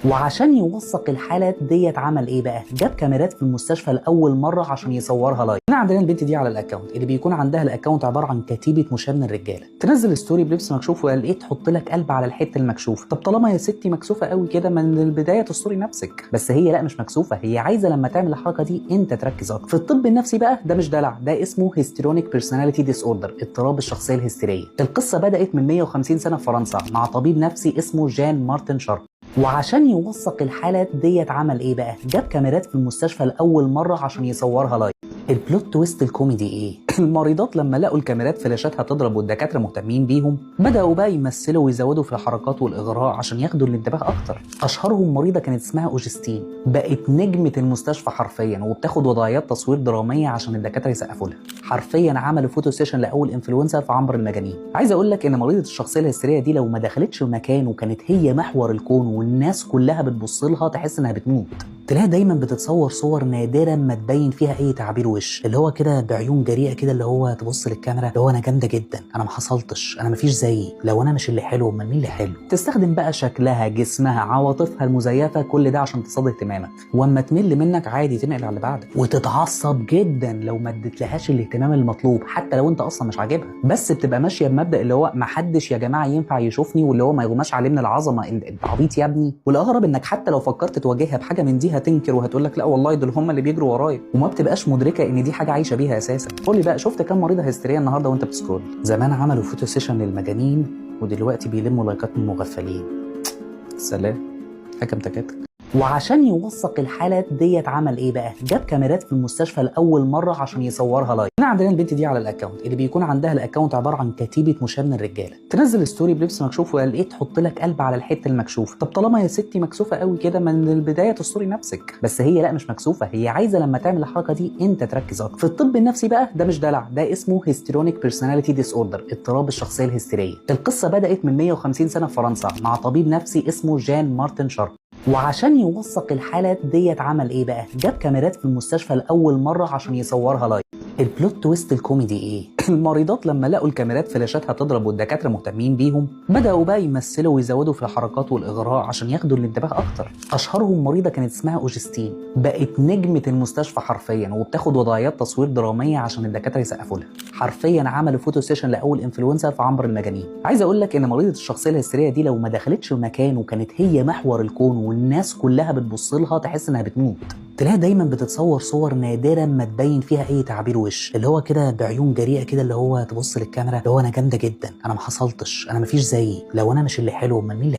وعشان يوثق الحالات ديت عمل ايه بقى؟ جاب كاميرات في المستشفى لاول مره عشان يصورها لايف. هنا عندنا البنت دي على الاكونت اللي بيكون عندها الاكونت عباره عن كتيبه مشاة من الرجاله، تنزل ستوري بلبس مكشوف وقال ايه تحط لك قلب على الحته المكشوفه. طب طالما يا ستي مكسوفه قوي كده من البدايه تستوري نفسك، بس هي لا مش مكسوفه، هي عايزه لما تعمل الحركه دي انت تركز اكتر. في الطب النفسي بقى ده مش دلع، ده اسمه هيستيرونيك بيرسوناليتي ديس اوردر، اضطراب الشخصيه الهستيريه. القصه بدات من 150 سنه في فرنسا مع طبيب نفسي اسمه جان مارتن شارك. وعشان يوثق الحالات ديت عمل ايه بقى؟ جاب كاميرات في المستشفى لاول مره عشان يصورها لايف. البلوت تويست الكوميدي ايه؟ المريضات لما لقوا الكاميرات فلاشاتها تضرب والدكاتره مهتمين بيهم، بداوا بقى يمثلوا ويزودوا في الحركات والاغراء عشان ياخدوا الانتباه اكتر. اشهرهم مريضه كانت اسمها اوجستين، بقت نجمه المستشفى حرفيا وبتاخد وضعيات تصوير دراميه عشان الدكاتره يسقفوا لها. حرفيا عملوا فوتو سيشن لاول انفلونسر في عنبر المجانين. عايز اقول لك ان مريضه الشخصيه الهستيريه دي لو ما دخلتش مكان وكانت هي محور الكون والناس كلها بتبص لها تحس انها بتموت. تلاقيها دايما بتتصور صور نادرا ما تبين فيها اي تعبير وش، اللي هو كده بعيون جريئه كده، اللي هو تبص للكاميرا اللي هو انا جامده جدا، انا ما حصلتش، انا ما فيش زيي، لو انا مش اللي حلو امال مين اللي حلو. تستخدم بقى شكلها، جسمها، عواطفها المزيفه، كل ده عشان تصاد اهتمامك، واما تمل منك عادي تنقل على اللي بعدك. وتتعصب جدا لو ما اديتلهاش الاهتمام المطلوب حتى لو انت اصلا مش عاجبها، بس بتبقى ماشيه بمبدا اللي هو ما حدش يا جماعه ينفع يشوفني، واللي هو ما يغماش عليه من العظمه، انت عبيط يا ابني. والاغرب انك حتى لو فكرت تواجهها بحاجه من دي هتنكر وهتقول لك لا والله دول هم اللي بيجروا ورايا، وما بتبقاش مدركه ان دي حاجه عايشه بيها اساسا. قول لي بقى، شفت كام مريضه هستيريه النهارده وانت بتسكرول؟ زمان عملوا فوتو سيشن للمجانين ودلوقتي بيلموا لايكات من المغفلين. سلام حكم تكاتك. وعشان يوثق الحالات ديت عمل ايه بقى؟ جاب كاميرات في المستشفى لاول مره عشان يصورها لايف. هنا عندنا البنت دي على الاكونت اللي بيكون عندها الاكونت عباره عن كتيبه مشاة من الرجاله، تنزل ستوري بلبس مكشوف وقال ايه تحط لك قلب على الحته المكشوفه. طب طالما يا ستي مكسوفه قوي كده من البدايه تستوري نفسك، بس هي لا مش مكسوفه، هي عايزه لما تعمل الحركه دي انت تركز اكتر. في الطب النفسي بقى ده مش دلع، ده اسمه هيستيرونيك بيرسوناليتي ديس اوردر، اضطراب الشخصيه الهستيريه. القصه بدات من 150 سنه في فرنسا مع طبيب نفسي اسمه جان مارتن شارك. وعشان يوثق الحالات ديت عمل ايه بقى؟ جاب كاميرات في المستشفى لاول مره عشان يصورها لايف. البلوت تويست الكوميدي ايه؟ المريضات لما لقوا الكاميرات فلاشاتها تضرب والدكاتره مهتمين بيهم، بداوا بقى يمثلوا ويزودوا في الحركات والاغراء عشان ياخدوا الانتباه اكتر. اشهرهم مريضه كانت اسمها اوجستين، بقت نجمه المستشفى حرفيا وبتاخد وضعيات تصوير دراميه عشان الدكاتره يسقفوا لها. حرفيا عملوا فوتو سيشن لاول انفلونسر في عنبر المجانين. عايز اقول لك ان مريضه الشخصيه الهستيريه دي لو ما دخلتش مكان وكانت هي محور الكون والناس كلها بتبص لها تحس انها بتموت. تلاقيها دايما بتتصور صور نادرا ما تبين فيها اي تعبير وش، اللي هو كده بعيون جريئه كده، اللي هو تبص للكاميرا اللي هو انا جامده جدا، انا ما حصلتش، انا ما فيش زيي، لو انا مش اللي حلو امال مين اللي